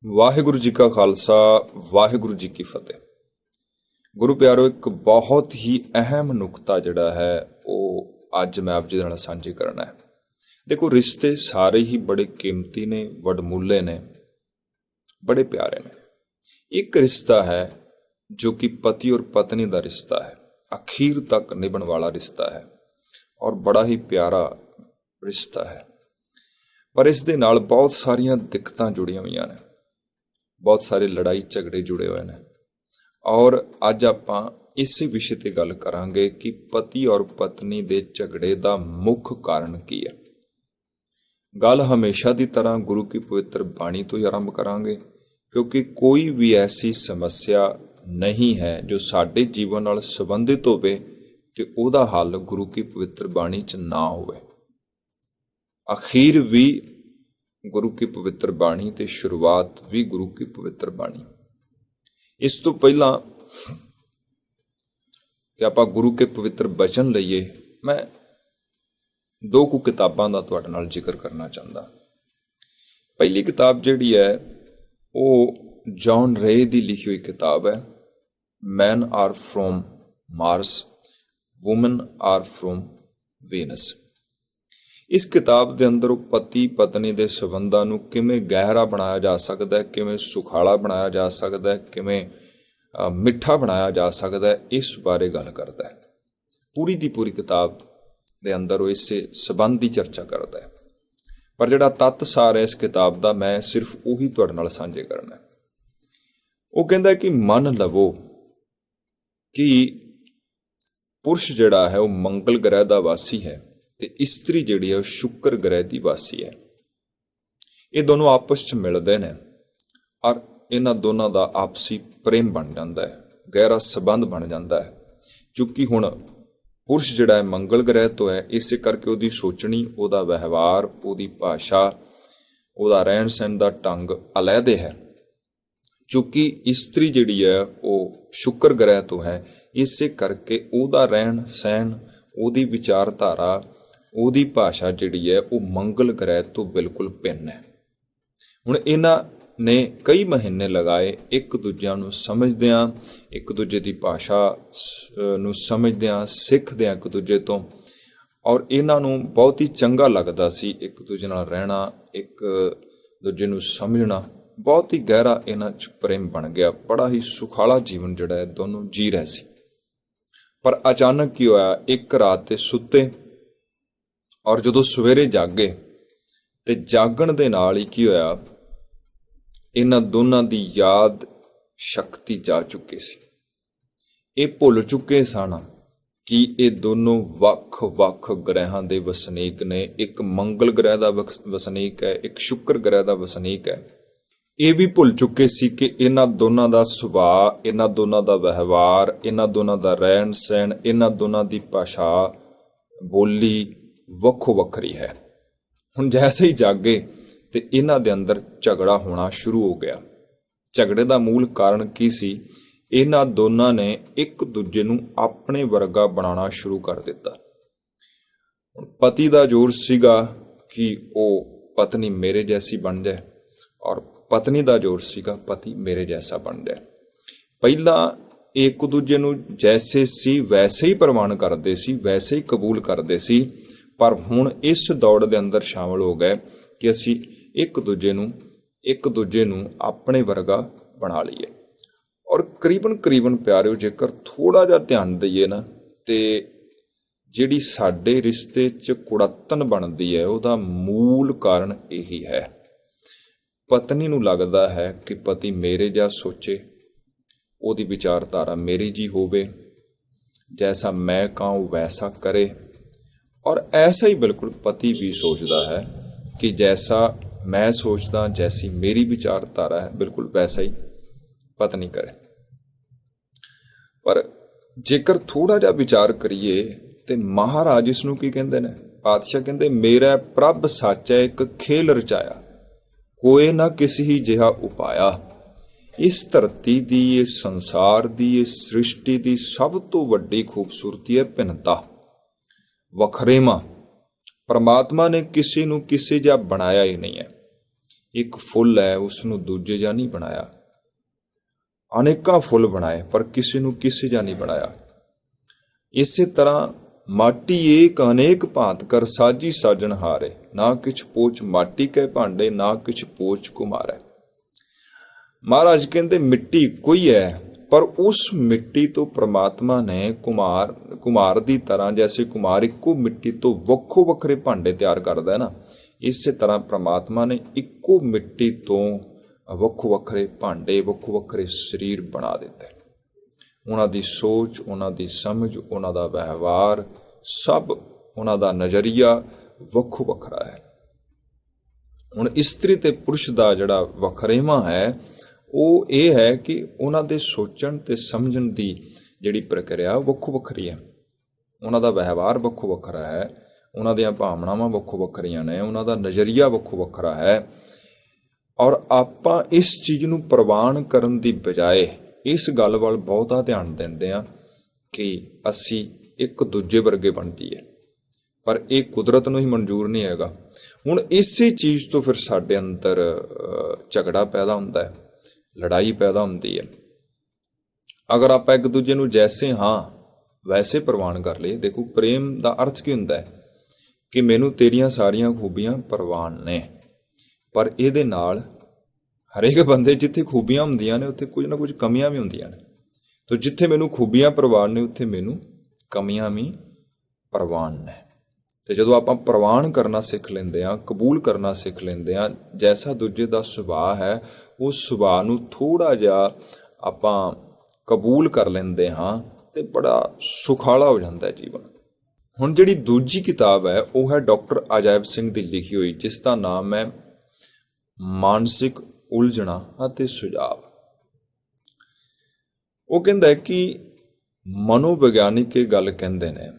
ਵਾਹਿਗੁਰੂ ਜੀ ਕਾ ਖਾਲਸਾ ਵਾਹਿਗੁਰੂ ਜੀ ਕੀ ਫਤਿਹ। ਗੁਰੂ ਪਿਆਰੋ, ਇੱਕ ਬਹੁਤ ਹੀ ਅਹਿਮ ਨੁਕਤਾ ਜਿਹੜਾ ਹੈ ਉਹ ਅੱਜ ਮੈਂ ਆਪ ਜੀ ਦੇ ਨਾਲ ਸਾਂਝੇ ਕਰਨਾ ਹੈ। ਦੇਖੋ, ਰਿਸ਼ਤੇ ਸਾਰੇ ਹੀ ਬੜੇ ਕੀਮਤੀ ਨੇ, ਵਡਮੁੱਲੇ ਨੇ, ਬੜੇ ਪਿਆਰੇ ਨੇ। ਇੱਕ ਰਿਸ਼ਤਾ ਹੈ ਜੋ ਕਿ ਪਤੀ ਔਰ ਪਤਨੀ ਦਾ ਰਿਸ਼ਤਾ ਹੈ, ਅਖੀਰ ਤੱਕ ਨਿਭਣ ਵਾਲਾ ਰਿਸ਼ਤਾ ਹੈ ਔਰ ਬੜਾ ਹੀ ਪਿਆਰਾ ਰਿਸ਼ਤਾ ਹੈ। ਪਰ ਇਸ ਦੇ ਨਾਲ ਬਹੁਤ ਸਾਰੀਆਂ ਦਿੱਕਤਾਂ ਜੁੜੀਆਂ ਹੋਈਆਂ ਨੇ, ਬਹੁਤ ਸਾਰੇ ਲੜਾਈ ਝਗੜੇ ਜੁੜੇ ਹੋਏ ਨੇ। ਔਰ ਅੱਜ ਆਪਾਂ ਇਸੇ ਵਿਸ਼ੇ ਤੇ ਗੱਲ ਕਰਾਂਗੇ ਕਿ ਪਤੀ ਔਰ ਪਤਨੀ ਦੇ ਝਗੜੇ ਦਾ ਮੁੱਖ ਕਾਰਨ ਕੀ ਹੈ। ਗੱਲ ਹਮੇਸ਼ਾ ਦੀ ਤਰ੍ਹਾਂ ਗੁਰੂ ਕੀ ਪਵਿੱਤਰ ਬਾਣੀ ਤੋਂ ਹੀ ਆਰੰਭ ਕਰਾਂਗੇ, ਕਿਉਂਕਿ ਕੋਈ ਵੀ ਐਸੀ ਸਮੱਸਿਆ ਨਹੀਂ ਹੈ ਜੋ ਸਾਡੇ ਜੀਵਨ ਨਾਲ ਸੰਬੰਧਿਤ ਹੋਵੇ ਤੇ ਉਹਦਾ ਹੱਲ ਗੁਰੂ ਕੀ ਪਵਿੱਤਰ ਬਾਣੀ 'ਚ ਨਾ ਹੋਵੇ। ਅਖੀਰ ਵੀ ਗੁਰੂ ਕੀ ਪਵਿੱਤਰ ਬਾਣੀ ਤੇ ਸ਼ੁਰੂਆਤ ਵੀ ਗੁਰੂ ਕੀ ਪਵਿੱਤਰ ਬਾਣੀ। ਇਸ ਤੋਂ ਪਹਿਲਾਂ ਕਿ ਆਪਾਂ ਗੁਰੂ ਕੇ ਪਵਿੱਤਰ ਬਚਨ ਲਈਏ, ਮੈਂ ਦੋ ਕੁ ਕਿਤਾਬਾਂ ਦਾ ਤੁਹਾਡੇ ਨਾਲ ਜ਼ਿਕਰ ਕਰਨਾ ਚਾਹੁੰਦਾ। ਪਹਿਲੀ ਕਿਤਾਬ ਜਿਹੜੀ ਹੈ ਉਹ ਜੌਨ ਰੇ ਦੀ ਲਿਖੀ ਹੋਈ ਕਿਤਾਬ ਹੈ, men are from Mars, women are from Venus. ਇਸ ਕਿਤਾਬ ਦੇ ਅੰਦਰ ਉਹ ਪਤੀ ਪਤਨੀ ਦੇ ਸੰਬੰਧਾਂ ਨੂੰ ਕਿਵੇਂ ਗਹਿਰਾ ਬਣਾਇਆ ਜਾ ਸਕਦਾ ਹੈ, ਕਿਵੇਂ ਸੁਖਾਲਾ ਬਣਾਇਆ ਜਾ ਸਕਦਾ ਹੈ, ਕਿਵੇਂ ਮਿੱਠਾ ਬਣਾਇਆ ਜਾ ਸਕਦਾ ਹੈ, ਇਸ ਬਾਰੇ ਗੱਲ ਕਰਦਾ ਹੈ। ਪੂਰੀ ਦੀ ਪੂਰੀ ਕਿਤਾਬ ਦੇ ਅੰਦਰ ਉਹ ਇਸੇ ਸੰਬੰਧ ਦੀ ਚਰਚਾ ਕਰਦਾ ਹੈ। ਪਰ ਜਿਹੜਾ ਤੱਤ ਸਾਰ ਹੈ ਇਸ ਕਿਤਾਬ ਦਾ, ਮੈਂ ਸਿਰਫ ਉਹੀ ਤੁਹਾਡੇ ਨਾਲ ਸਾਂਝੇ ਕਰਨਾ ਹੈ। ਉਹ ਕਹਿੰਦਾ ਕਿ ਮੰਨ ਲਵੋ ਕਿ ਪੁਰਸ਼ ਜਿਹੜਾ ਹੈ ਉਹ ਮੰਗਲ ਗ੍ਰਹਿ ਦਾ ਵਾਸੀ ਹੈ ਤੇ ਇਸਤਰੀ ਜਿਹੜੀ ਹੈ ਉਹ ਸ਼ੁੱਕਰ ਗ੍ਰਹਿ ਦੀ ਵਾਸੀ ਹੈ। ਇਹ ਦੋਨੋਂ ਆਪਸ 'ਚ ਮਿਲਦੇ ਨੇ ਔਰ ਇਹਨਾਂ ਦੋਨਾਂ ਦਾ ਆਪਸੀ ਪ੍ਰੇਮ ਬਣ ਜਾਂਦਾ ਹੈ, ਗਹਿਰਾ ਸੰਬੰਧ ਬਣ ਜਾਂਦਾ ਹੈ। ਕਿਉਂਕਿ ਹੁਣ ਪੁਰਸ਼ ਜਿਹੜਾ ਹੈ ਮੰਗਲ ਗ੍ਰਹਿ ਤੋਂ ਹੈ, ਇਸੇ ਕਰਕੇ ਉਹਦੀ ਸੋਚਣੀ, ਉਹਦਾ ਵਿਵਹਾਰ, ਉਹਦੀ ਭਾਸ਼ਾ, ਉਹਦਾ ਰਹਿਣ ਸਹਿਣ ਦਾ ਢੰਗ ਅਲੱਗ ਹੈ। ਕਿਉਂਕਿ ਇਸਤਰੀ ਜਿਹੜੀ ਹੈ ਉਹ ਸ਼ੁੱਕਰ ਗ੍ਰਹਿ ਤੋਂ ਹੈ, ਇਸੇ ਕਰਕੇ ਉਹਦਾ ਰਹਿਣ ਸਹਿਣ, ਉਹਦੀ ਵਿਚਾਰਧਾਰਾ, ਉਹਦੀ ਭਾਸ਼ਾ ਜਿਹੜੀ ਹੈ ਉਹ ਮੰਗਲ ਗ੍ਰਹਿ ਤੋਂ ਬਿਲਕੁਲ ਭਿੰਨ ਹੈ। ਹੁਣ ਇਹਨਾਂ ਨੇ ਕਈ ਮਹੀਨੇ ਲਗਾਏ ਇੱਕ ਦੂਜਿਆਂ ਨੂੰ ਸਮਝਦਿਆਂ, ਇੱਕ ਦੂਜੇ ਦੀ ਭਾਸ਼ਾ ਨੂੰ ਸਮਝਦਿਆਂ, ਸਿੱਖਦਿਆਂ ਇੱਕ ਦੂਜੇ ਤੋਂ। ਔਰ ਇਹਨਾਂ ਨੂੰ ਬਹੁਤ ਹੀ ਚੰਗਾ ਲੱਗਦਾ ਸੀ ਇੱਕ ਦੂਜੇ ਨਾਲ ਰਹਿਣਾ, ਇੱਕ ਦੂਜੇ ਨੂੰ ਸਮਝਣਾ। ਬਹੁਤ ਹੀ ਗਹਿਰਾ ਇਹਨਾਂ 'ਚ ਪ੍ਰੇਮ ਬਣ ਗਿਆ। ਬੜਾ ਹੀ ਸੁਖਾਲਾ ਜੀਵਨ ਜਿਹੜਾ ਹੈ ਦੋਨੋਂ ਜੀ ਰਹੇ ਸੀ। ਪਰ ਅਚਾਨਕ ਕੀ ਹੋਇਆ, ਇੱਕ ਰਾਤ ਤੇ ਸੁੱਤੇ ਔਰ ਜਦੋਂ ਸਵੇਰੇ ਜਾਗੇ ਤੇ ਜਾਗਣ ਦੇ ਨਾਲ ਹੀ ਕੀ ਹੋਇਆ, ਇਹਨਾਂ ਦੋਨਾਂ ਦੀ ਯਾਦ ਸ਼ਕਤੀ ਜਾ ਚੁੱਕੀ ਸੀ। ਇਹ ਭੁੱਲ ਚੁੱਕੇ ਸਨ ਕਿ ਇਹ ਦੋਨੋਂ ਵੱਖ-ਵੱਖ ਗ੍ਰਹਿਾਂ ਦੇ ਵਸਨੀਕ ਨੇ। ਇੱਕ ਮੰਗਲ ਗ੍ਰਹਿ ਦਾ ਵਸਨੀਕ ਹੈ, ਇੱਕ ਸ਼ੁੱਕਰ ਗ੍ਰਹਿ ਦਾ ਵਸਨੀਕ ਹੈ। ਇਹ ਵੀ ਭੁੱਲ ਚੁੱਕੇ ਸੀ ਕਿ ਇਹਨਾਂ ਦੋਨਾਂ ਦਾ ਸੁਭਾਅ, ਇਹਨਾਂ ਦੋਨਾਂ ਦਾ ਵਿਵਹਾਰ, ਇਹਨਾਂ ਦੋਨਾਂ ਦਾ ਰਹਿਣ ਸਹਿਣ, ਇਹਨਾਂ ਦੋਨਾਂ ਦੀ ਭਾਸ਼ਾ ਬੋਲੀ ਵੱਖੋ ਵੱਖਰੀ ਹੈ। ਹੁਣ ਜੈਸੇ ਹੀ ਜਾਗੇ ਤੇ ਇਹਨਾਂ ਦੇ ਅੰਦਰ ਝਗੜਾ ਹੋਣਾ ਸ਼ੁਰੂ ਹੋ ਗਿਆ। ਝਗੜੇ ਦਾ ਮੂਲ ਕਾਰਨ ਕੀ ਸੀ? ਇਹਨਾਂ ਦੋਨਾਂ ਨੇ ਇੱਕ ਦੂਜੇ ਨੂੰ ਆਪਣੇ ਵਰਗਾ ਬਣਾਉਣਾ ਸ਼ੁਰੂ ਕਰ ਦਿੱਤਾ। ਹੁਣ ਪਤੀ ਦਾ ਜ਼ੋਰ ਸੀਗਾ ਕਿ ਉਹ ਪਤਨੀ ਮੇਰੇ ਜੈਸੀ ਬਣ ਜਾਏ ਔਰ ਪਤਨੀ ਦਾ ਜ਼ੋਰ ਸੀਗਾ ਪਤੀ ਮੇਰੇ ਜੈਸਾ ਬਣ ਜਾਏ। ਪਹਿਲਾਂ ਇੱਕ ਦੂਜੇ ਨੂੰ ਜੈਸੇ ਸੀ ਵੈਸੇ ਹੀ ਪ੍ਰਵਾਨ ਕਰਦੇ ਸੀ, ਵੈਸੇ ਹੀ ਕਬੂਲ ਕਰਦੇ ਸੀ। ਪਰ ਹੁਣ ਇਸ ਦੌੜ ਦੇ ਅੰਦਰ ਸ਼ਾਮਲ ਹੋ ਗਏ ਕਿ ਅਸੀਂ ਇੱਕ ਦੂਜੇ ਨੂੰ ਆਪਣੇ ਵਰਗਾ ਬਣਾ ਲਈਏ। ਔਰ ਕਰੀਬਨ ਪਿਆਰਿਓ, ਜੇਕਰ ਥੋੜਾ ਜਿਹਾ ਧਿਆਨ ਦਈਏ ਨਾ, ਤੇ ਜਿਹੜੀ ਸਾਡੇ ਰਿਸ਼ਤੇ 'ਚ ਕੁੜੱਤਣ ਬਣਦੀ ਹੈ ਉਹਦਾ ਮੂਲ ਕਾਰਨ ਇਹੀ ਹੈ। ਪਤਨੀ ਨੂੰ ਲੱਗਦਾ ਹੈ ਕਿ ਪਤੀ ਮੇਰੇ ਜਿਹਾ ਸੋਚੇ, ਉਹਦੀ ਵਿਚਾਰਧਾਰਾ ਮੇਰੀ ਜੀ ਹੋਵੇ, ਜੈਸਾ ਮੈਂ ਕਹਾਂ ਵੈਸਾ ਕਰੇ। ਔਰ ਐਸਾ ਹੀ ਬਿਲਕੁਲ ਪਤੀ ਵੀ ਸੋਚਦਾ ਹੈ ਕਿ ਜੈਸਾ ਮੈਂ ਸੋਚਦਾ, ਜੈਸੀ ਮੇਰੀ ਵਿਚਾਰਧਾਰਾ ਹੈ, ਬਿਲਕੁਲ ਵੈਸਾ ਹੀ ਪਤਨੀ ਕਰੇ। ਪਰ ਜੇਕਰ ਥੋੜਾ ਜਿਹਾ ਵਿਚਾਰ ਕਰੀਏ ਤੇ ਮਹਾਰਾਜ ਇਸ ਨੂੰ ਕੀ ਕਹਿੰਦੇ ਨੇ? ਪਾਤਸ਼ਾਹ ਕਹਿੰਦੇ, ਮੇਰਾ ਪ੍ਰਭ ਸਾਚਾ ਇੱਕ ਖੇਲ ਰਚਾਇਆ, ਕੋਏ ਨਾ ਕਿਸੇ ਹੀ ਜਿਹਾ ਉਪਾਇਆ। ਇਸ ਧਰਤੀ ਦੀ, ਇਸ ਸੰਸਾਰ ਦੀ, ਇਸ ਸ੍ਰਿਸ਼ਟੀ ਦੀ ਸਭ ਤੋਂ ਵੱਡੀ ਖੂਬਸੂਰਤੀ ਹੈ ਭਿੰਨਤਾ, ਵਖਰੇਵਾਂ। ਪਰਮਾਤਮਾ ਨੇ ਕਿਸੇ ਨੂੰ ਕਿਸੇ ਜਿਹਾ ਬਣਾਇਆ ਹੀ ਨਹੀਂ ਹੈ। ਇੱਕ ਫੁੱਲ ਹੈ ਉਸਨੂੰ ਦੂਜੇ ਜਿਹਾ ਨਹੀਂ ਬਣਾਇਆ। ਅਨੇਕਾਂ ਫੁੱਲ ਬਣਾਏ ਪਰ ਕਿਸੇ ਨੂੰ ਕਿਸੇ ਜਿਹਾ ਨਹੀਂ ਬਣਾਇਆ। ਇਸੇ ਤਰ੍ਹਾਂ ਮਾਟੀ ਏਕ ਅਨੇਕ ਭਾਂਤ ਕਰ ਸਾਜੀ ਸਾਜਣ ਹਾਰੇ, ਨਾ ਕਿਛ ਪੋਚ ਮਾਟੀ ਕੈ ਭਾਂਡੇ, ਨਾ ਕਿਛ ਪੋਚ ਕੁਮਾਰੈ। ਮਹਾਰਾਜ ਕਹਿੰਦੇ ਮਿੱਟੀ ਕੋਈ ਹੈ, ਪਰ ਉਸ ਮਿੱਟੀ ਤੋਂ ਪ੍ਰਮਾਤਮਾ ਨੇ ਕੁਮਾਰ ਦੀ ਤਰ੍ਹਾਂ, ਜੈਸੇ ਕੁਮਾਰ ਇੱਕੋ ਮਿੱਟੀ ਤੋਂ ਵੱਖੋ ਵੱਖਰੇ ਭਾਂਡੇ ਤਿਆਰ ਕਰਦਾ ਹੈ ਨਾ, ਇਸੇ ਤਰ੍ਹਾਂ ਪ੍ਰਮਾਤਮਾ ਨੇ ਇੱਕੋ ਮਿੱਟੀ ਤੋਂ ਵੱਖੋ ਵੱਖਰੇ ਭਾਂਡੇ, ਵੱਖੋ ਵੱਖਰੇ ਸਰੀਰ ਬਣਾ ਦਿੱਤੇ। ਉਹਨਾਂ ਦੀ ਸੋਚ, ਉਹਨਾਂ ਦੀ ਸਮਝ, ਉਹਨਾਂ ਦਾ ਵਿਵਹਾਰ, ਸਭ ਉਹਨਾਂ ਦਾ ਨਜ਼ਰੀਆ ਵੱਖੋ ਵੱਖਰਾ ਹੈ। ਹੁਣ ਇਸਤਰੀ ਤੇ ਪੁਰਸ਼ ਦਾ ਜਿਹੜਾ ਵਖਰੇਵਾਂ ਹੈ ਉਹ ਇਹ ਹੈ ਕਿ ਉਹਨਾਂ ਦੇ ਸੋਚਣ ਤੇ ਸਮਝਣ ਦੀ ਜਿਹੜੀ ਪ੍ਰਕਿਰਿਆ ਵੱਖੋ ਵੱਖਰੀ ਹੈ। ਉਹਨਾਂ ਦਾ ਵਿਵਹਾਰ ਵੱਖੋ ਵੱਖਰਾ ਹੈ, ਉਹਨਾਂ ਦੀਆਂ ਭਾਵਨਾਵਾਂ ਵੱਖੋ ਵੱਖਰੀਆਂ ਨੇ, ਉਹਨਾਂ ਦਾ ਨਜ਼ਰੀਆ ਵੱਖੋ ਵੱਖਰਾ ਹੈ। ਔਰ ਆਪਾਂ ਇਸ ਚੀਜ਼ ਨੂੰ ਪ੍ਰਵਾਨ ਕਰਨ ਦੀ ਬਜਾਏ ਇਸ ਗੱਲ ਵੱਲ ਬਹੁਤਾ ਧਿਆਨ ਦਿੰਦੇ ਹਾਂ ਕਿ ਅਸੀਂ ਇੱਕ ਦੂਜੇ ਵਰਗੇ ਬਣ ਜਾਈਏ, ਪਰ ਇਹ ਕੁਦਰਤ ਨੂੰ ਹੀ ਮਨਜ਼ੂਰ ਨਹੀਂ ਹੈਗਾ। ਹੁਣ ਇਸੇ ਚੀਜ਼ ਤੋਂ ਫਿਰ ਸਾਡੇ ਅੰਦਰ ਝਗੜਾ ਪੈਦਾ ਹੁੰਦਾ ਹੈ, ਲੜਾਈ ਪੈਦਾ ਹੁੰਦੀ ਹੈ। ਅਗਰ ਆਪਾਂ ਇੱਕ ਦੂਜੇ ਨੂੰ ਜੈਸੇ ਹਾਂ ਵੈਸੇ ਪ੍ਰਵਾਨ ਕਰ ਲਈਏ, ਦੇਖੋ ਪ੍ਰੇਮ ਦਾ ਅਰਥ ਕੀ ਹੁੰਦਾ ਹੈ ਕਿ ਮੈਨੂੰ ਤੇਰੀਆਂ ਸਾਰੀਆਂ ਖੂਬੀਆਂ ਪ੍ਰਵਾਨ ਨੇ, ਪਰ ਇਹਦੇ ਨਾਲ ਹਰੇਕ ਬੰਦੇ ਜਿੱਥੇ ਖੂਬੀਆਂ ਹੁੰਦੀਆਂ ਨੇ ਉੱਥੇ ਕੁਝ ਨਾ ਕੁਝ ਕਮੀਆਂ ਵੀ ਹੁੰਦੀਆਂ ਨੇ। ਤਾਂ ਜਿੱਥੇ ਮੈਨੂੰ ਖੂਬੀਆਂ ਪ੍ਰਵਾਨ ਨੇ ਉੱਥੇ ਮੈਨੂੰ ਕਮੀਆਂ ਵੀ ਪ੍ਰਵਾਨ ਨੇ। ਤੇ ਜਦੋਂ ਆਪਾਂ ਪ੍ਰਵਾਨ ਕਰਨਾ ਸਿੱਖ ਲੈਂਦੇ ਹਾਂ, ਕਬੂਲ ਕਰਨਾ ਸਿੱਖ ਲੈਂਦੇ ਹਾਂ, ਜੈਸਾ ਦੂਜੇ ਦਾ ਸੁਭਾਅ ਹੈ ਉਸ ਸੁਭਾਅ ਨੂੰ ਥੋੜ੍ਹਾ ਜਿਹਾ ਆਪਾਂ ਕਬੂਲ ਕਰ ਲੈਂਦੇ ਹਾਂ ਤੇ ਬੜਾ ਸੁਖਾਲਾ ਹੋ ਜਾਂਦਾ ਹੈ ਜੀਵਨ। ਹੁਣ ਜਿਹੜੀ ਦੂਜੀ ਕਿਤਾਬ ਹੈ ਉਹ ਹੈ ਡਾਕਟਰ ਅਜਾਇਬ ਸਿੰਘ ਦੀ ਲਿਖੀ ਹੋਈ, ਜਿਸ ਦਾ ਨਾਮ ਹੈ ਮਾਨਸਿਕ ਉਲਝਣਾ ਅਤੇ ਸੁਝਾਅ। ਉਹ ਕਹਿੰਦਾ ਹੈ ਕਿ ਮਨੋਵਿਗਿਆਨਿਕ ਇਹ ਗੱਲ ਕਹਿੰਦੇ ਨੇ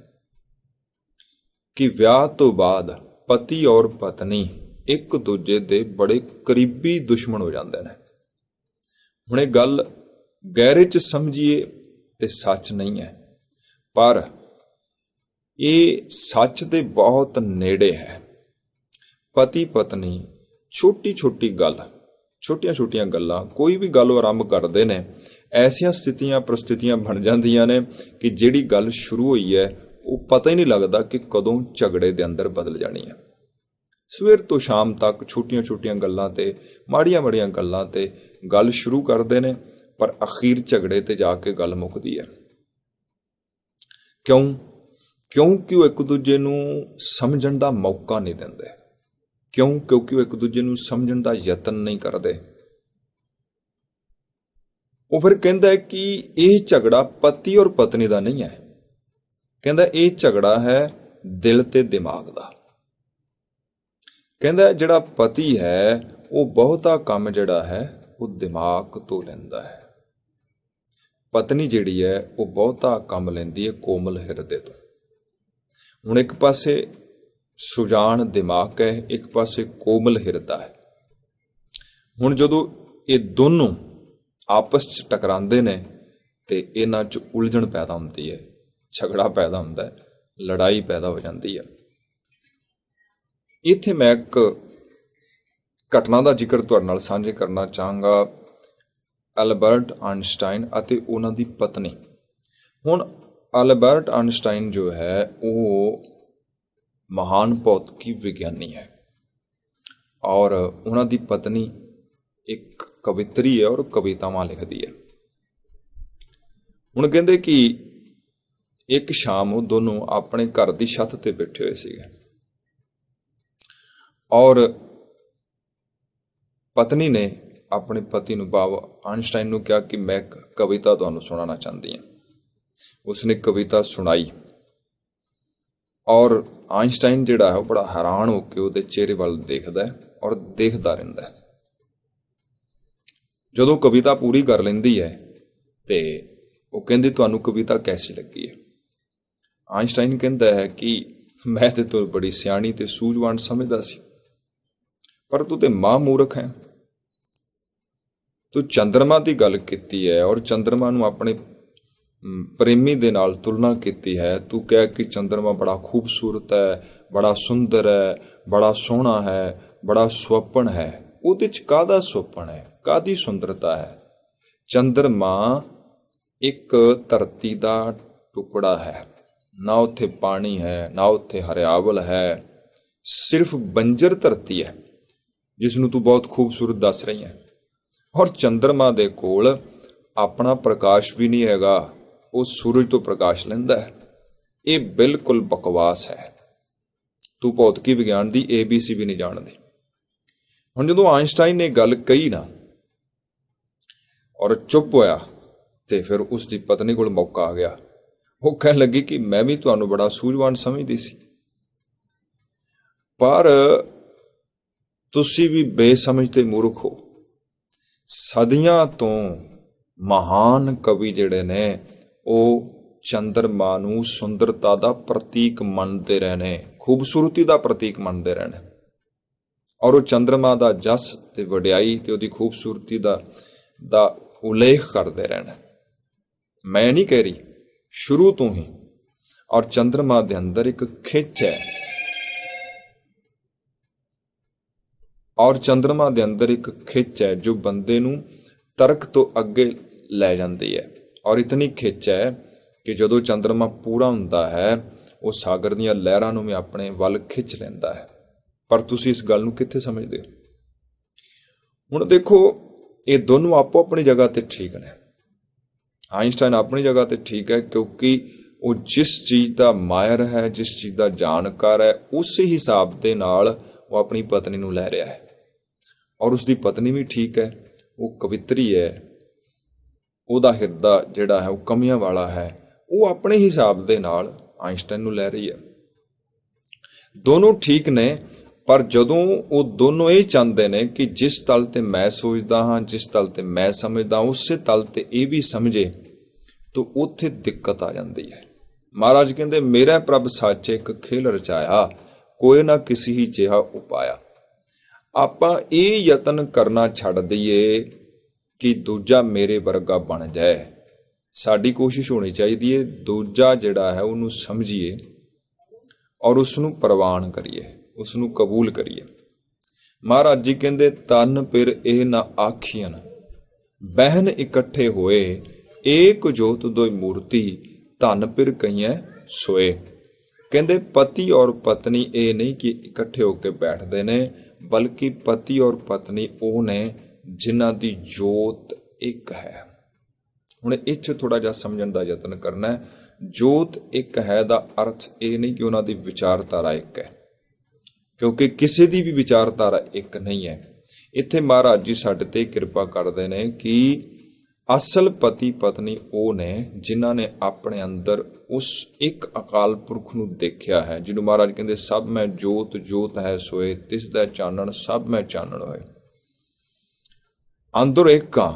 ਕਿ ਵਿਆਹ ਤੋਂ ਬਾਅਦ ਪਤੀ ਔਰ ਪਤਨੀ ਇੱਕ ਦੂਜੇ ਦੇ ਬੜੇ ਕਰੀਬੀ ਦੁਸ਼ਮਣ ਹੋ ਜਾਂਦੇ ਨੇ। ਹੁਣ ਇਹ ਗੱਲ ਗਹਿਰੇ 'ਚ ਸਮਝੀਏ ਤੇ ਸੱਚ ਨਹੀਂ ਹੈ, ਪਰ ਇਹ ਸੱਚ ਦੇ ਬਹੁਤ ਨੇੜੇ ਹੈ। ਪਤੀ ਪਤਨੀ ਛੋਟੀ ਛੋਟੀ ਗੱਲ, ਛੋਟੀਆਂ ਛੋਟੀਆਂ ਗੱਲਾਂ, ਕੋਈ ਵੀ ਗੱਲ ਆਰੰਭ ਕਰਦੇ ਨੇ, ਐਸੀਆਂ ਸਥਿਤੀਆਂ ਪ੍ਰਸਥਿਤੀਆਂ ਬਣ ਜਾਂਦੀਆਂ ਨੇ ਕਿ ਜਿਹੜੀ ਗੱਲ ਸ਼ੁਰੂ ਹੋਈ ਹੈ ਉਹ ਪਤਾ ਹੀ ਨਹੀਂ ਲੱਗਦਾ ਕਿ ਕਦੋਂ ਝਗੜੇ ਦੇ ਅੰਦਰ ਬਦਲ ਜਾਣੀ ਹੈ। ਸਵੇਰ ਤੋਂ ਸ਼ਾਮ ਤੱਕ ਛੋਟੀਆਂ ਛੋਟੀਆਂ ਗੱਲਾਂ ਤੇ ਮਾੜੀਆਂ ਮਾੜੀਆਂ ਗੱਲਾਂ ਤੇ ਗੱਲ ਸ਼ੁਰੂ ਕਰਦੇ ਨੇ, ਪਰ ਅਖੀਰ ਝਗੜੇ ਤੇ ਜਾ ਕੇ ਗੱਲ ਮੁੱਕਦੀ ਹੈ। ਕਿਉਂਕਿ ਉਹ ਇੱਕ ਦੂਜੇ ਨੂੰ ਸਮਝਣ ਦਾ ਮੌਕਾ ਨਹੀਂ ਦਿੰਦੇ। ਕਿਉਂਕਿ ਉਹ ਇੱਕ ਦੂਜੇ ਨੂੰ ਸਮਝਣ ਦਾ ਯਤਨ ਨਹੀਂ ਕਰਦੇ। ਉਹ ਫਿਰ ਕਹਿੰਦਾ ਹੈ ਕਿ ਇਹ ਝਗੜਾ ਪਤੀ ਔਰ ਪਤਨੀ ਦਾ ਨਹੀਂ ਹੈ, ਕਹਿੰਦਾ ਇਹ ਝਗੜਾ ਹੈ ਦਿਲ ਤੇ ਦਿਮਾਗ ਦਾ। ਕਹਿੰਦਾ ਜਿਹੜਾ ਪਤੀ ਹੈ ਉਹ ਬਹੁਤਾ ਕੰਮ ਜਿਹੜਾ ਹੈ ਉਹ ਦਿਮਾਗ ਤੋਂ ਲੈਂਦਾ ਹੈ, ਪਤਨੀ ਜਿਹੜੀ ਹੈ ਉਹ ਬਹੁਤਾ ਕੰਮ ਲੈਂਦੀ ਹੈ ਕੋਮਲ ਹਿਰਦੇ ਤੋਂ। ਹੁਣ ਇੱਕ ਪਾਸੇ ਸੁਜਾਨ ਦਿਮਾਗ ਹੈ, ਇੱਕ ਪਾਸੇ ਕੋਮਲ ਹਿਰਦਾ ਹੈ। ਹੁਣ ਜਦੋਂ ਇਹ ਦੋਨੋਂ ਆਪਸ 'ਚ ਟਕਰਾਉਂਦੇ ਨੇ ਤੇ ਇਹਨਾਂ 'ਚ ਉਲਝਣ ਪੈਦਾ ਹੁੰਦੀ ਹੈ, ਝਗੜਾ ਪੈਦਾ ਹੁੰਦਾ ਹੈ, ਲੜਾਈ ਪੈਦਾ ਹੋ ਜਾਂਦੀ ਹੈ। ਇੱਥੇ ਮੈਂ ਇੱਕ ਘਟਨਾ ਦਾ ਜ਼ਿਕਰ ਤੁਹਾਡੇ ਨਾਲ ਸਾਂਝੇ ਕਰਨਾ ਚਾਹਾਂਗਾ, ਐਲਬਰਟ ਆਇਨਸਟਾਈਨ ਅਤੇ ਉਹਨਾਂ ਦੀ ਪਤਨੀ। ਹੁਣ ਐਲਬਰਟ ਆਇਨਸਟਾਈਨ ਜੋ ਹੈ ਉਹ ਮਹਾਨ ਭੌਤਿਕੀ ਵਿਗਿਆਨੀ ਹੈ ਔਰ ਉਹਨਾਂ ਦੀ ਪਤਨੀ ਇੱਕ ਕਵਿੱਤਰੀ ਹੈ ਔਰ ਕਵਿਤਾਵਾਂ ਲਿਖਦੀ ਹੈ। ਹੁਣ ਕਹਿੰਦੇ ਕਿ ਇੱਕ ਸ਼ਾਮ ਉਹ ਦੋਨੋਂ ਆਪਣੇ ਘਰ ਦੀ ਛੱਤ ਤੇ ਬੈਠੇ ਹੋਏ ਸੀਗੇ ਔਰ ਪਤਨੀ ਨੇ ਆਪਣੇ ਪਤੀ ਨੂੰ ਬਾਬ ਆਇਨਸਟਾਈਨ ਨੂੰ ਕਿਹਾ ਕਿ ਮੈਂ ਇੱਕ ਕਵਿਤਾ ਤੁਹਾਨੂੰ ਸੁਣਾਉਣਾ ਚਾਹੁੰਦੀ ਹਾਂ। ਉਸਨੇ ਕਵਿਤਾ ਸੁਣਾਈ ਔਰ ਆਇਨਸਟਾਈਨ ਜਿਹੜਾ ਹੈ ਉਹ ਬੜਾ ਹੈਰਾਨ ਹੋ ਕੇ ਉਹਦੇ ਚਿਹਰੇ ਵੱਲ ਦੇਖਦਾ ਹੈ ਔਰ ਦੇਖਦਾ ਰਹਿੰਦਾ ਹੈ। ਜਦੋਂ ਕਵਿਤਾ ਪੂਰੀ ਕਰ ਲੈਂਦੀ ਹੈ ਤੇ ਉਹ ਕਹਿੰਦੀ ਤੁਹਾਨੂੰ ਕਵਿਤਾ ਕੈਸੀ ਲੱਗੀ ਹੈ। ਆਇਨਸਟਾਈਨ ਕਹਿੰਦਾ ਹੈ ਕਿ ਮੈਂ ਤੇ ਤੂੰ ਬੜੀ ਸਿਆਣੀ ਤੇ ਸੂਝਵਾਨ ਸਮਝਦਾ ਸੀ, ਪਰ ਤੂੰ ਤੇ ਮਾਂ ਮੂਰਖ ਹੈ। ਤੂੰ ਚੰਦਰਮਾ ਦੀ ਗੱਲ ਕੀਤੀ ਹੈ ਔਰ ਚੰਦਰਮਾ ਨੂੰ ਆਪਣੇ ਪ੍ਰੇਮੀ ਦੇ ਨਾਲ ਤੁਲਨਾ ਕੀਤੀ ਹੈ। ਤੂੰ ਕਹਿ ਕਿ ਚੰਦਰਮਾ ਬੜਾ ਖੂਬਸੂਰਤ ਹੈ, ਬੜਾ ਸੁੰਦਰ ਹੈ, ਬੜਾ ਸੋਹਣਾ ਹੈ, ਬੜਾ ਸੁਹੱਪਣ ਹੈ, ਉਹਦੇ 'ਚ ਕਾਹਦਾ ਸੁਪਨ ਹੈ, ਕਾਹਦੀ ਸੁੰਦਰਤਾ ਹੈ। ਚੰਦਰਮਾ ਇੱਕ ਧਰਤੀ ਦਾ ਟੁਕੜਾ ਹੈ, ਨਾ ਉੱਥੇ ਪਾਣੀ ਹੈ, ਨਾ ਉੱਥੇ ਹਰਿਆਵਲ ਹੈ, ਸਿਰਫ ਬੰਜਰ ਧਰਤੀ ਹੈ ਜਿਸ ਨੂੰ ਤੂੰ ਬਹੁਤ ਖੂਬਸੂਰਤ ਦੱਸ ਰਹੀ ਹੈ। ਔਰ ਚੰਦਰਮਾ ਦੇ ਕੋਲ ਆਪਣਾ ਪ੍ਰਕਾਸ਼ ਵੀ ਨਹੀਂ ਹੈਗਾ, ਉਹ ਸੂਰਜ ਤੋਂ ਪ੍ਰਕਾਸ਼ ਲੈਂਦਾ ਹੈ। ਇਹ ਬਿਲਕੁਲ ਬਕਵਾਸ ਹੈ। ਤੂੰ ਭੌਤਿਕੀ ਵਿਗਿਆਨ ਦੀ ABC ਵੀ ਨਹੀਂ ਜਾਣਦੀ। ਹੁਣ ਜਦੋਂ ਆਇਨਸਟਾਈਨ ਨੇ ਗੱਲ ਕਹੀ ਨਾ ਔਰ ਚੁੱਪ ਹੋਇਆ, ਤੇ ਫਿਰ ਉਸ ਦੀ ਪਤਨੀ ਕੋਲ ਮੌਕਾ ਆ ਗਿਆ। ਉਹ ਕਹਿਣ ਲੱਗੀ ਕਿ ਮੈਂ ਵੀ ਤੁਹਾਨੂੰ ਬੜਾ ਸੂਝਵਾਨ ਸਮਝਦੀ ਸੀ, ਪਰ ਤੁਸੀਂ ਵੀ ਬੇਸਮਝ ਤੇ ਮੂਰਖ ਹੋ। ਸਦੀਆਂ ਤੋਂ ਮਹਾਨ ਕਵੀ ਜਿਹੜੇ ਨੇ ਉਹ ਚੰਦਰਮਾ ਨੂੰ ਸੁੰਦਰਤਾ ਦਾ ਪ੍ਰਤੀਕ ਮੰਨਦੇ ਰਹੇ ਨੇ, ਖੂਬਸੂਰਤੀ ਦਾ ਪ੍ਰਤੀਕ ਮੰਨਦੇ ਰਹੇ ਨੇ। ਔਰ ਉਹ ਚੰਦਰਮਾ ਦਾ ਜਸ ਤੇ ਵਡਿਆਈ ਤੇ ਉਹਦੀ ਖੂਬਸੂਰਤੀ ਦਾ ਉਲੇਖ ਕਰਦੇ ਰਹੇ ਨੇ। ਮੈਂ ਨਹੀਂ ਕਹਿ ਰਹੀ, ਸ਼ੁਰੂ ਤੋਂ ਹੀ। ਔਰ ਚੰਦਰਮਾ ਦੇ ਅੰਦਰ ਇੱਕ ਖਿੱਚ ਹੈ, ਔਰ ਚੰਦਰਮਾ ਦੇ ਅੰਦਰ ਇੱਕ ਖਿੱਚ ਹੈ ਜੋ ਬੰਦੇ ਨੂੰ ਤਰਕ ਤੋਂ ਅੱਗੇ ਲੈ ਜਾਂਦੀ ਹੈ। ਔਰ ਇਤਨੀ ਖਿੱਚ ਹੈ ਕਿ ਜਦੋਂ ਚੰਦਰਮਾ ਪੂਰਾ ਹੁੰਦਾ ਹੈ, ਉਹ ਸਾਗਰ ਦੀਆਂ ਲਹਿਰਾਂ ਨੂੰ ਵੀ ਆਪਣੇ ਵੱਲ ਖਿੱਚ ਲੈਂਦਾ ਹੈ। ਪਰ ਤੁਸੀਂ ਇਸ ਗੱਲ ਨੂੰ ਕਿੱਥੇ ਸਮਝਦੇ ਹੋ? ਹੁਣ ਦੇਖੋ, ਇਹ ਦੋਨੋਂ ਆਪੋ ਆਪਣੀ ਜਗ੍ਹਾ ਤੇ ਠੀਕ ਨੇ। ਆਇਨਸਟਾਈਨ ਆਪਣੀ ਜਗ੍ਹਾ ਤੇ ਠੀਕ ਹੈ, ਕਿਉਂਕਿ ਉਹ ਜਿਸ ਚੀਜ਼ ਦਾ ਮਾਹਿਰ ਹੈ, ਜਿਸ ਚੀਜ਼ ਦਾ ਜਾਣਕਾਰ ਹੈ, ਉਸੇ ਹਿਸਾਬ ਦੇ ਨਾਲ ਉਹ ਆਪਣੀ ਪਤਨੀ ਨੂੰ ਲੈ ਰਿਹਾ ਹੈ। ਔਰ ਉਸਦੀ ਪਤਨੀ ਵੀ ਠੀਕ ਹੈ, ਉਹ ਕਵਿਤਰੀ ਹੈ, ਉਹਦਾ ਹਿਰਦਾ ਜਿਹੜਾ ਹੈ ਉਹ ਕਮੀਆਂ ਵਾਲਾ ਹੈ। ਉਹ ਆਪਣੇ ਹਿਸਾਬ ਦੇ ਨਾਲ ਆਇਨਸਟਾਈਨ ਨੂੰ ਲੈ ਰਹੀ ਹੈ। ਦੋਨੋਂ ਠੀਕ ਨੇ, ਪਰ ਜਦੋਂ ਉਹ ਦੋਨੋਂ ਇਹ ਚਾਹੁੰਦੇ ਨੇ ਕਿ ਜਿਸ ਤਲ ਤੇ ਮੈਂ ਸੋਚਦਾ ਹਾਂ, ਜਿਸ ਤਲ ਤੇ ਮੈਂ ਸਮਝਦਾ, ਉਸੇ ਤਲ ਤੇ ਇਹ ਵੀ ਸਮਝੇ, ਤਾਂ ਉੱਥੇ ਦਿੱਕਤ ਆ ਜਾਂਦੀ ਹੈ। ਮਹਾਰਾਜ ਕਹਿੰਦੇ, ਮੇਰਾ ਪ੍ਰਭ ਸਾਚੇ ਇੱਕ ਖੇਲ ਰਚਾਇਆ, ਕੋਈ ਨਾ ਕਿਸੇ ਹੀ ਜਿਹਾ ਉਪਾਇਆ। ਆਪਾਂ ਇਹ ਯਤਨ ਕਰਨਾ ਛੱਡ ਦਈਏ ਕਿ ਦੂਜਾ ਮੇਰੇ ਵਰਗਾ ਬਣ ਜਾਏ। ਸਾਡੀ ਕੋਸ਼ਿਸ਼ ਹੋਣੀ ਚਾਹੀਦੀ ਹੈ ਦੂਜਾ ਜਿਹੜਾ ਹੈ ਉਹਨੂੰ ਸਮਝੀਏ ਔਰ ਉਸ ਨੂੰ ਪ੍ਰਵਾਨ ਕਰੀਏ, ਉਸ ਨੂੰ ਕਬੂਲ ਕਰੀਏ। ਮਹਾਰਾਜ ਜੀ ਕਹਿੰਦੇ, ਤਨ ਪਿਰ ਇਹ ਨਾ ਆਖੀਨ, ਬਹਿਨ ਇਕੱਠੇ ਹੋਏ, ਏਕ ਜੋਤ ਦੋਇ ਮੂਰਤੀ, ਧਨ ਪਿਰ ਕਈਐ ਸੋਏ। ਕਹਿੰਦੇ ਪਤੀ ਔਰ ਪਤਨੀ ਇਹ ਨਹੀਂ ਕਿ ਇਕੱਠੇ ਹੋ ਕੇ ਬੈਠਦੇ ਨੇ, ਬਲਕਿ ਪਤੀ ਔਰ ਪਤਨੀ ਉਹ ਨੇ ਜਿਨ੍ਹਾਂ ਦੀ ਜੋਤ ਇੱਕ ਹੈ। ਹੁਣ ਇਹ 'ਚ ਥੋੜ੍ਹਾ ਜਿਹਾ ਸਮਝਣ ਦਾ ਯਤਨ ਕਰਨਾ ਹੈ। ਜੋਤ ਇੱਕ ਹੈ ਦਾ ਅਰਥ ਇਹ ਨਹੀਂ ਕਿ ਉਹਨਾਂ ਦੀ ਵਿਚਾਰਧਾਰਾ ਇੱਕ ਹੈ, ਕਿਉਂਕਿ ਕਿਸੇ ਦੀ ਵੀ ਵਿਚਾਰਧਾਰਾ ਇੱਕ ਨਹੀਂ ਹੈ। ਇੱਥੇ ਮਹਾਰਾਜ ਜੀ ਸਾਡੇ ਤੇ ਕਿਰਪਾ ਕਰਦੇ ਨੇ ਕਿ ਅਸਲ ਪਤੀ ਪਤਨੀ ਉਹ ਨੇ ਜਿਨ੍ਹਾਂ ਨੇ ਆਪਣੇ ਅੰਦਰ ਉਸ ਇੱਕ ਅਕਾਲ ਪੁਰਖ ਨੂੰ ਦੇਖਿਆ ਹੈ, ਜਿਹਨੂੰ ਮਹਾਰਾਜ ਕਹਿੰਦੇ ਸਭ ਮੈਂ ਜੋਤ ਜੋਤ ਹੈ ਸੋਏ, ਤਿਸ ਦਾ ਚਾਨਣ ਸਭ ਮੈਂ ਚਾਨਣ ਹੋਏ। ਅੰਦਰ ਇੱਕ ਆ,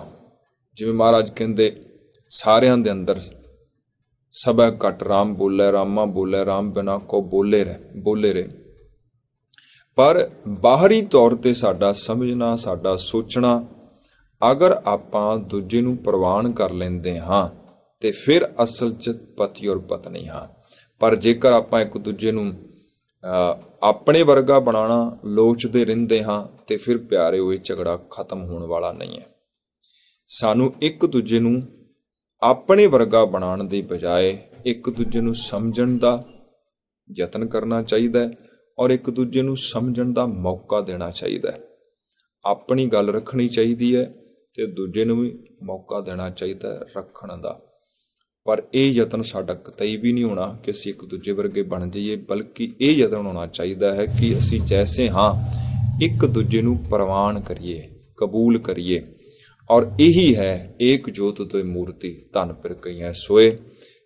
ਜਿਵੇਂ ਮਹਾਰਾਜ ਕਹਿੰਦੇ ਸਾਰਿਆਂ ਦੇ ਅੰਦਰ ਸਭੈ ਘਟ ਰਾਮ ਬੋਲੇ, ਰਾਮਾ ਬੋਲੇ, ਰਾਮ ਬਿਨਾ ਕੋ ਬੋਲੇ ਰਹੇ। ਪਰ ਬਾਹਰੀ ਤੌਰ ਤੇ ਸਾਡਾ ਸਮਝਣਾ, ਸਾਡਾ ਸੋਚਣਾ, ਅਗਰ ਆਪਾਂ ਦੂਜੇ ਨੂੰ ਪ੍ਰਵਾਨ ਕਰ ਲੈਂਦੇ ਹਾਂ ਤੇ ਫਿਰ ਅਸਲ 'ਚ ਪਤੀ ਔਰ ਪਤਨੀ ਹਾਂ। ਪਰ ਜੇਕਰ ਆਪਾਂ ਇੱਕ ਦੂਜੇ ਨੂੰ ਆਪਣੇ ਵਰਗਾ ਬਣਾਉਣਾ ਲੋਚਦੇ ਰਹਿੰਦੇ ਹਾਂ ਤੇ ਫਿਰ ਪਿਆਰੇ ਹੋਏ ਝਗੜਾ ਖਤਮ ਹੋਣ ਵਾਲਾ ਨਹੀਂ ਹੈ। ਸਾਨੂੰ ਇੱਕ ਦੂਜੇ ਨੂੰ ਆਪਣੇ ਵਰਗਾ ਬਣਾਉਣ ਦੀ ਬਜਾਏ ਇੱਕ ਦੂਜੇ ਨੂੰ ਸਮਝਣ ਦਾ ਯਤਨ ਕਰਨਾ ਚਾਹੀਦਾ ਹੈ ਔਰ ਇੱਕ ਦੂਜੇ ਨੂੰ ਸਮਝਣ ਦਾ ਮੌਕਾ ਦੇਣਾ ਚਾਹੀਦਾ ਹੈ। ਆਪਣੀ ਗੱਲ ਰੱਖਣੀ ਚਾਹੀਦੀ ਹੈ ਤੇ ਦੂਜੇ ਨੂੰ ਵੀ ਮੌਕਾ ਦੇਣਾ ਚਾਹੀਦਾ ਹੈ ਰੱਖਣ ਦਾ। ਪਰ ਇਹ ਯਤਨ ਸਾਡਾ ਕਤਈ ਵੀ ਨਹੀਂ ਹੋਣਾ ਕਿ ਅਸੀਂ ਇੱਕ ਦੂਜੇ ਵਰਗੇ ਬਣ ਜਾਈਏ, ਬਲਕਿ ਇਹ ਯਤਨ ਹੋਣਾ ਚਾਹੀਦਾ ਹੈ ਕਿ ਅਸੀਂ ਜੈਸੇ ਹਾਂ ਇੱਕ ਦੂਜੇ ਨੂੰ ਪ੍ਰਵਾਨ ਕਰੀਏ, ਕਬੂਲ ਕਰੀਏ। ਔਰ ਇਹੀ ਹੈ ਏਕ ਜੋਤ ਤੋਇ ਮੂਰਤੀ, ਧਨ ਪਿਰ ਕਈਐ ਸੋਏ।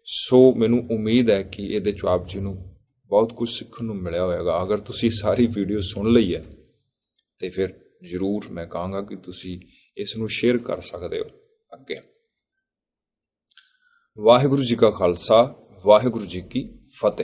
ਸੋ ਮੈਨੂੰ ਉਮੀਦ ਹੈ ਕਿ ਇਹਦੇ 'ਚੋਂ ਆਪ ਜੀ ਨੂੰ ਬਹੁਤ ਕੁਝ ਸਿੱਖਣ ਨੂੰ ਮਿਲਿਆ ਹੋਵੇਗਾ। ਅਗਰ ਤੁਸੀਂ ਸਾਰੀ ਵੀਡੀਓ ਸੁਣ ਲਈ ਹੈ ਤੇ ਫਿਰ ਜ਼ਰੂਰ ਮੈਂ ਕਹਾਂਗਾ ਕਿ ਤੁਸੀਂ ਇਸ ਨੂੰ ਸ਼ੇਅਰ ਕਰ ਸਕਦੇ ਹੋ ਅੱਗੇ। ਵਾਹਿਗੁਰੂ ਜੀ ਕਾ ਖਾਲਸਾ, ਵਾਹਿਗੁਰੂ ਜੀ ਕੀ ਫਤਿਹ।